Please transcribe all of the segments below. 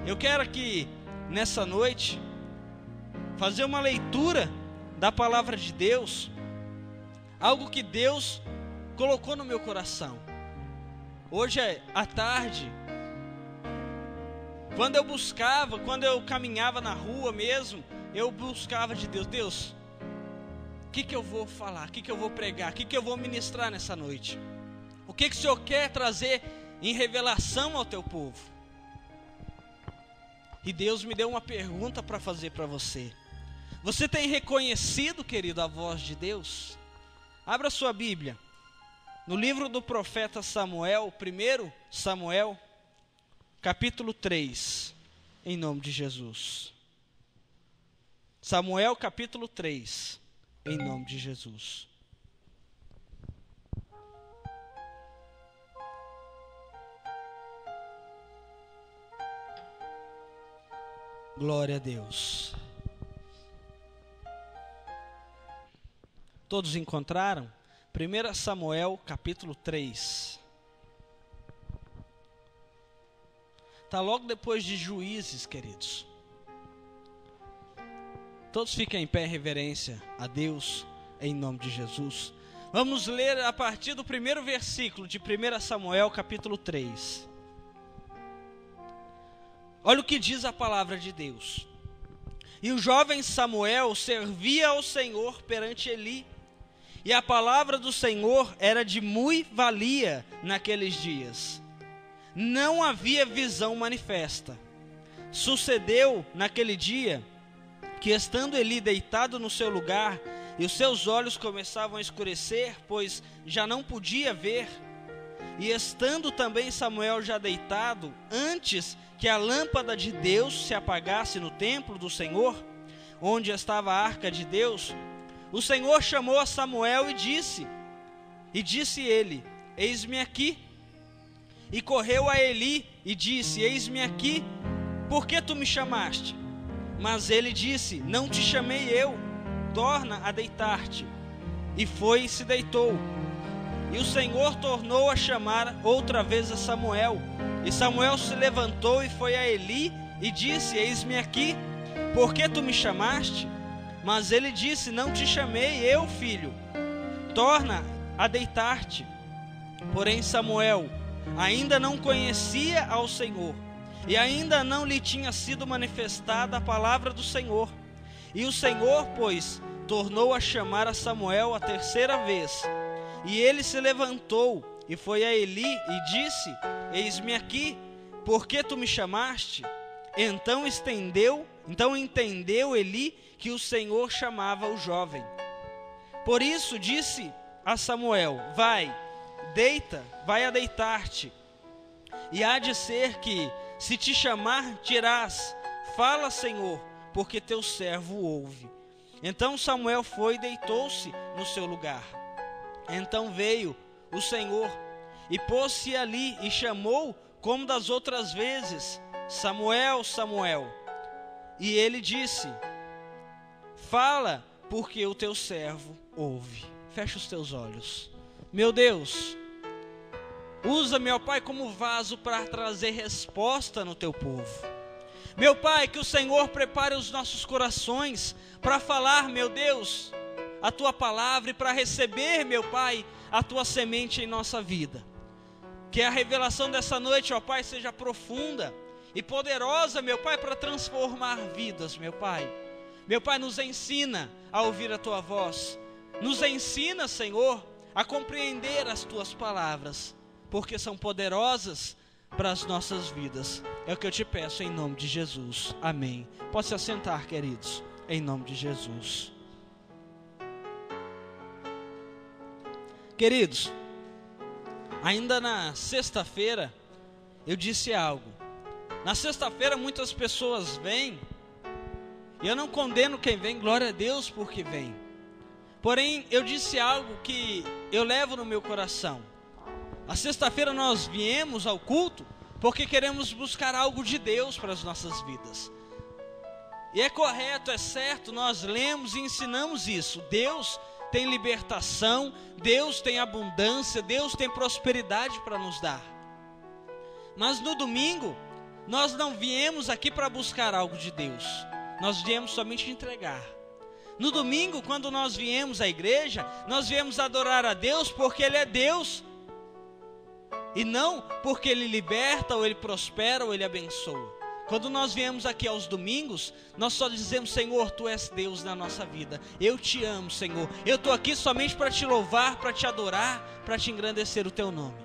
Eu quero aqui, nessa noite, fazer uma leitura da palavra de Deus, algo que Deus colocou no meu coração. Hoje à tarde, quando eu caminhava na rua mesmo, eu buscava de Deus: Deus, o que eu vou falar, o que eu vou pregar, o que eu vou ministrar nessa noite? O que o Senhor quer trazer em revelação ao teu povo? E Deus me deu uma pergunta para fazer para você. Você tem reconhecido, querido, a voz de Deus? Abra sua Bíblia no livro do profeta Samuel, 1 Samuel, capítulo 3, em nome de Jesus. Samuel, capítulo 3, em nome de Jesus. Glória a Deus. Todos encontraram? 1 Samuel, capítulo 3. Está logo depois de Juízes, queridos. Todos fiquem em pé em reverência a Deus, em nome de Jesus. Vamos ler a partir do primeiro versículo de 1 Samuel, capítulo 3. Olha o que diz a palavra de Deus. E o jovem Samuel servia ao Senhor perante Eli, e a palavra do Senhor era de muito valia naqueles dias. Não havia visão manifesta. Sucedeu naquele dia, que estando Eli deitado no seu lugar, e os seus olhos começavam a escurecer, pois já não podia ver, e estando também Samuel já deitado, antes que a lâmpada de Deus se apagasse no templo do Senhor, onde estava a arca de Deus, o Senhor chamou a Samuel e disse ele: eis-me aqui. E correu a Eli e disse: eis-me aqui, por que tu me chamaste? Mas ele disse: não te chamei eu, torna a deitar-te. E foi e se deitou. E o Senhor tornou a chamar outra vez a Samuel. E Samuel se levantou e foi a Eli e disse: eis-me aqui, por que tu me chamaste? Mas ele disse: não te chamei eu, filho, torna a deitar-te. Porém Samuel ainda não conhecia ao Senhor, e ainda não lhe tinha sido manifestada a palavra do Senhor. E o Senhor, pois, tornou a chamar a Samuel a terceira vez. E ele se levantou e foi a Eli e disse: eis-me aqui, por que tu me chamaste? Então entendeu Eli que o Senhor chamava o jovem. Por isso disse a Samuel: vai a deitar-te. E há de ser que, se te chamar, dirás: fala, Senhor, porque teu servo ouve. Então Samuel foi e deitou-se no seu lugar. Então veio o Senhor e pôs-se ali e chamou, como das outras vezes: Samuel, Samuel. E ele disse: fala, porque o teu servo ouve. Fecha os teus olhos. Meu Deus, usa-me, ó Pai, como vaso para trazer resposta no teu povo. Meu Pai, que o Senhor prepare os nossos corações para falar, meu Deus, a tua palavra e para receber, meu Pai, a tua semente em nossa vida. Que a revelação dessa noite, ó Pai, seja profunda e poderosa, meu Pai, para transformar vidas, meu Pai. Meu Pai, nos ensina a ouvir a tua voz. Nos ensina, Senhor, a compreender as tuas palavras, porque são poderosas para as nossas vidas. É o que eu te peço em nome de Jesus. Amém. Pode se assentar, queridos, em nome de Jesus. Queridos, ainda na sexta-feira eu disse algo. Na sexta-feira muitas pessoas vêm, e eu não condeno quem vem, glória a Deus porque vem. Porém, eu disse algo que eu levo no meu coração. Na sexta-feira nós viemos ao culto porque queremos buscar algo de Deus para as nossas vidas. E é correto, é certo, nós lemos e ensinamos isso. Deus tem libertação, Deus tem abundância, Deus tem prosperidade para nos dar. Mas no domingo, nós não viemos aqui para buscar algo de Deus, nós viemos somente entregar. No domingo, quando nós viemos à igreja, nós viemos adorar a Deus porque Ele é Deus, e não porque Ele liberta, ou Ele prospera, ou Ele abençoa. Quando nós viemos aqui aos domingos, nós só dizemos: Senhor, Tu és Deus na nossa vida, eu Te amo, Senhor, eu estou aqui somente para Te louvar, para Te adorar, para Te engrandecer o Teu nome.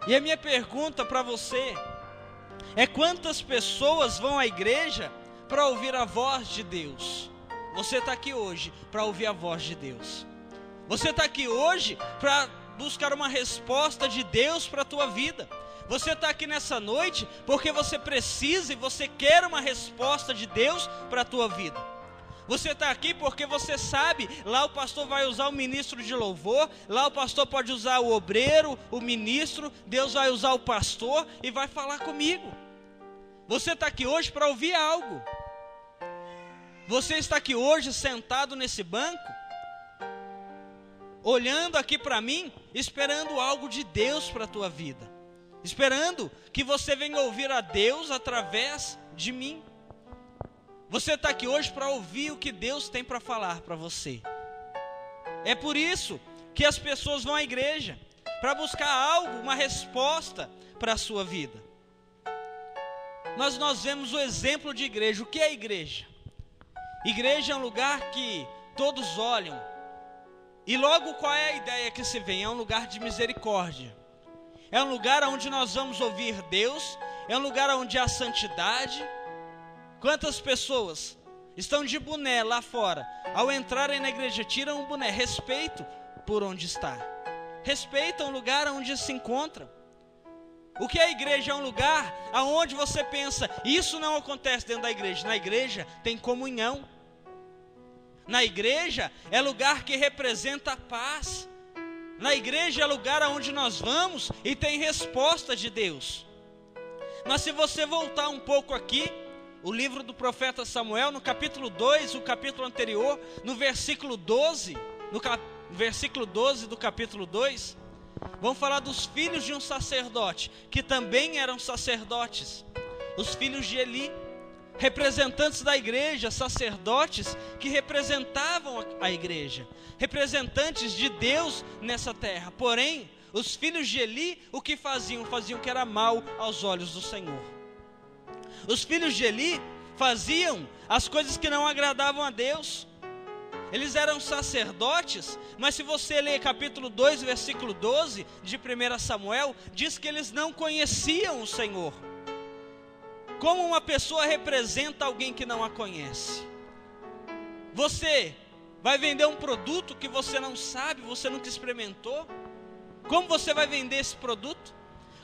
E a minha pergunta para você é: quantas pessoas vão à igreja para ouvir a voz de Deus? Você está aqui hoje para ouvir a voz de Deus. Você está aqui hoje para buscar uma resposta de Deus para a tua vida. Você está aqui nessa noite porque você precisa e você quer uma resposta de Deus para a tua vida. Você está aqui porque você sabe, lá o pastor vai usar o ministro de louvor, lá o pastor pode usar o obreiro, o ministro, Deus vai usar o pastor e vai falar comigo. Você está aqui hoje para ouvir algo. Você está aqui hoje sentado nesse banco, olhando aqui para mim, esperando algo de Deus para a tua vida, esperando que você venha ouvir a Deus através de mim. Você está aqui hoje para ouvir o que Deus tem para falar para você. É por isso que as pessoas vão à igreja, para buscar algo, uma resposta para a sua vida. Nós vemos o exemplo de igreja. O que é igreja? Igreja é um lugar que todos olham, e logo qual é a ideia que se vem? É um lugar de misericórdia. É um lugar onde nós vamos ouvir Deus, é um lugar onde há santidade. Quantas pessoas estão de boné lá fora, ao entrarem na igreja tiram o boné? Respeito por onde está, respeitam o lugar onde se encontram. O que é a igreja? É um lugar onde você pensa: isso não acontece dentro da igreja. Na igreja tem comunhão. Na igreja é lugar que representa a paz. Na igreja é lugar onde nós vamos e tem resposta de Deus. Mas se você voltar um pouco aqui, o livro do profeta Samuel, no capítulo 2, o capítulo anterior, no versículo 12, versículo 12 do capítulo 2, vão falar dos filhos de um sacerdote, que também eram sacerdotes, os filhos de Eli, representantes da igreja, sacerdotes que representavam a igreja, representantes de Deus nessa terra. Porém, os filhos de Eli, o que faziam? Faziam o que era mal aos olhos do Senhor. Os filhos de Eli faziam as coisas que não agradavam a Deus. Eles eram sacerdotes, mas se você ler capítulo 2, versículo 12 de 1 Samuel, diz que eles não conheciam o Senhor. Como uma pessoa representa alguém que não a conhece? Você vai vender um produto que você não sabe, você nunca experimentou? Como você vai vender esse produto?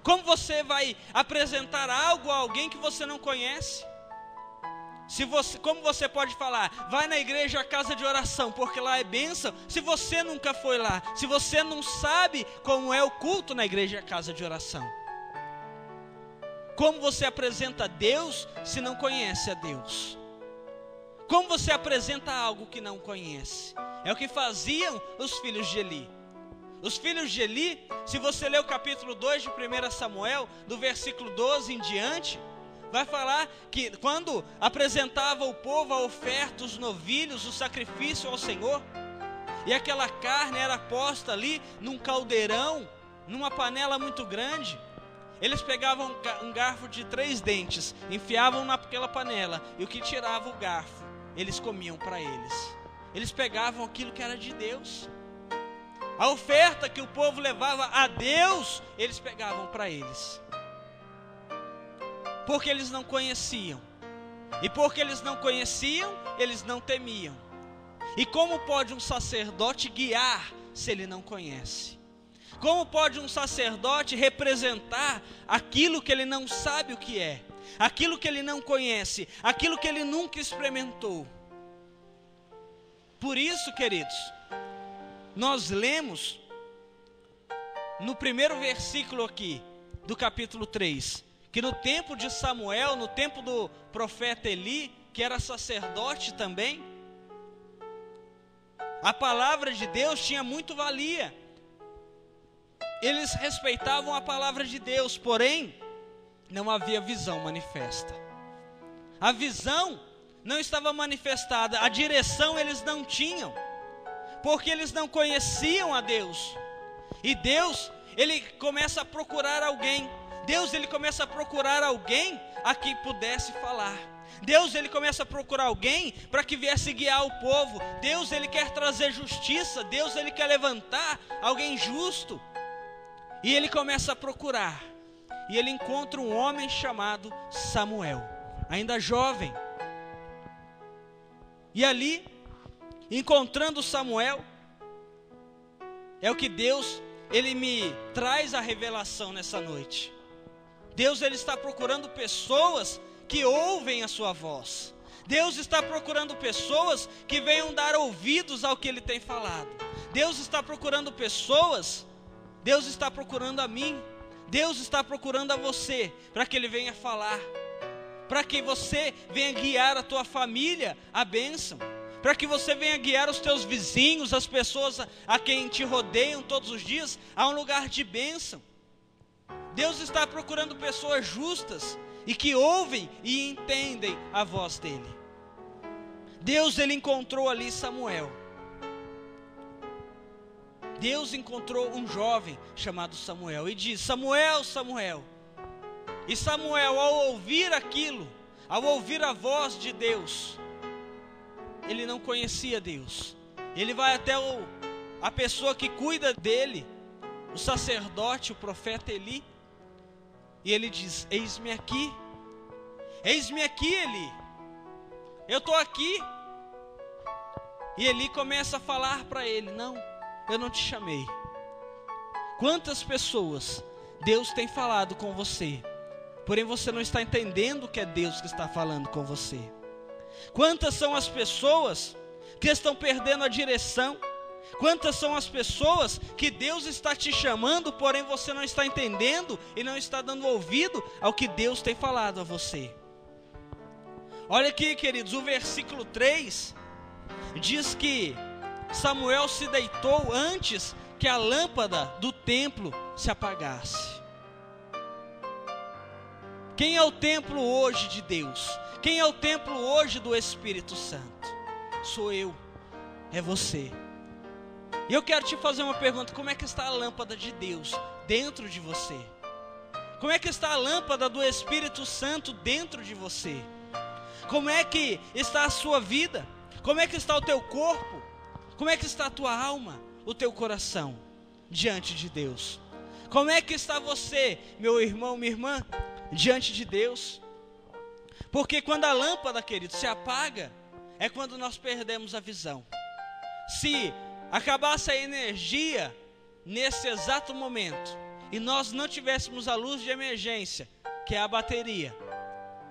Como você vai apresentar algo a alguém que você não conhece? Como você pode falar: vai na igreja, a casa de oração, porque lá é bênção, se você nunca foi lá, se você não sabe como é o culto na igreja, a casa de oração? Como você apresenta a Deus se não conhece a Deus? Como você apresenta algo que não conhece? É o que faziam os filhos de Eli. Os filhos de Eli, se você ler o capítulo 2 de 1 Samuel, do versículo 12 em diante, vai falar que quando apresentava o povo a oferta, os novilhos, o sacrifício ao Senhor, e aquela carne era posta ali num caldeirão, numa panela muito grande, eles pegavam um garfo de 3 dentes, enfiavam naquela panela, e o que tirava o garfo, eles comiam para eles. Eles pegavam aquilo que era de Deus. A oferta que o povo levava a Deus, eles pegavam para eles. Porque eles não conheciam. E porque eles não conheciam, eles não temiam. E como pode um sacerdote guiar se ele não conhece? Como pode um sacerdote representar aquilo que ele não sabe o que é? Aquilo que ele não conhece, aquilo que ele nunca experimentou? Por isso, queridos, nós lemos no primeiro versículo aqui do capítulo 3, que no tempo de Samuel, no tempo do profeta Eli, que era sacerdote também, a palavra de Deus tinha muito valia. Eles respeitavam a palavra de Deus, porém, não havia visão manifesta. A visão não estava manifestada, a direção eles não tinham, porque eles não conheciam a Deus. E Deus, ele começa a procurar alguém. Deus, ele começa a procurar alguém a quem pudesse falar. Deus, ele começa a procurar alguém para que viesse guiar o povo. Deus, ele quer trazer justiça. Deus, ele quer levantar alguém justo. E ele começa a procurar. E ele encontra um homem chamado Samuel, ainda jovem. E ali, encontrando Samuel, é o que Deus, ele me traz a revelação nessa noite. Deus, ele está procurando pessoas que ouvem a sua voz. Deus está procurando pessoas que venham dar ouvidos ao que ele tem falado. Deus está procurando pessoas, Deus está procurando a mim, Deus está procurando a você, para que ele venha falar, para que você venha guiar a tua família à bênção, para que você venha guiar os teus vizinhos, as pessoas a quem te rodeiam todos os dias, a um lugar de bênção. Deus está procurando pessoas justas e que ouvem e entendem a voz dele. Deus, ele encontrou ali Samuel. Deus encontrou um jovem chamado Samuel e diz: Samuel, Samuel. E Samuel, ao ouvir aquilo, ao ouvir a voz de Deus, ele não conhecia Deus. Ele vai até a pessoa que cuida dele, o sacerdote, o profeta Eli, e ele diz: eis-me aqui, Eli, eu estou aqui. E Eli começa a falar para ele: não, eu não te chamei. Quantas pessoas Deus tem falado com você, porém você não está entendendo que é Deus que está falando com você. Quantas são as pessoas que estão perdendo a direção? Quantas são as pessoas que Deus está te chamando, porém você não está entendendo e não está dando ouvido ao que Deus tem falado a você? Olha aqui, queridos, o versículo 3 diz que Samuel se deitou antes que a lâmpada do templo se apagasse. Quem é o templo hoje de Deus? Quem é o templo hoje do Espírito Santo? Sou eu, é você. E eu quero te fazer uma pergunta: como é que está a lâmpada de Deus dentro de você? Como é que está a lâmpada do Espírito Santo dentro de você? Como é que está a sua vida? Como é que está o teu corpo? Como é que está a tua alma, o teu coração diante de Deus? Como é que está você, meu irmão, minha irmã, diante de Deus? Porque quando a lâmpada, querido, se apaga, é quando nós perdemos a visão. Se acabasse a energia nesse exato momento e nós não tivéssemos a luz de emergência, que é a bateria,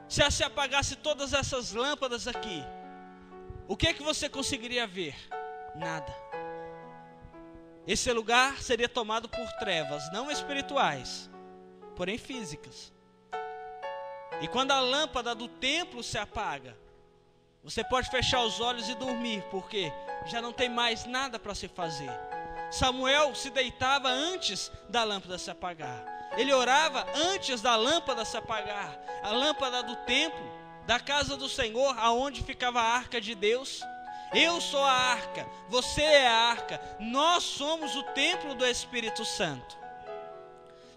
se apagasse todas essas lâmpadas aqui, o que é que você conseguiria ver? Nada. Esse lugar seria tomado por trevas, não espirituais, porém físicas. E quando a lâmpada do templo se apaga, você pode fechar os olhos e dormir, porque já não tem mais nada para se fazer. Samuel se deitava antes da lâmpada se apagar. Ele orava antes da lâmpada se apagar. A lâmpada do templo, da casa do Senhor, aonde ficava a arca de Deus. Eu sou a arca, você é a arca. Nós somos o templo do Espírito Santo.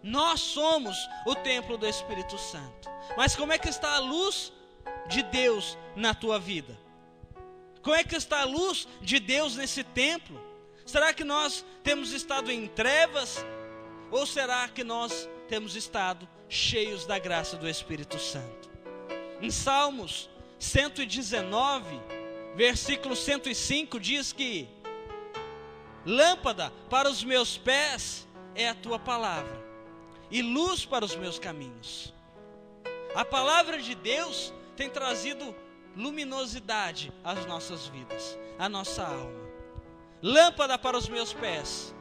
Nós somos o templo do Espírito Santo. Mas como é que está a luz de Deus na tua vida? Como é que está a luz de Deus nesse templo? Será que nós temos estado em trevas? Ou será que nós temos estado cheios da graça do Espírito Santo? Em Salmos 119, versículo 105, diz que lâmpada para os meus pés é a tua palavra e luz para os meus caminhos. A palavra de Deus tem trazido luminosidade às nossas vidas, à nossa alma. Lâmpada para os meus pés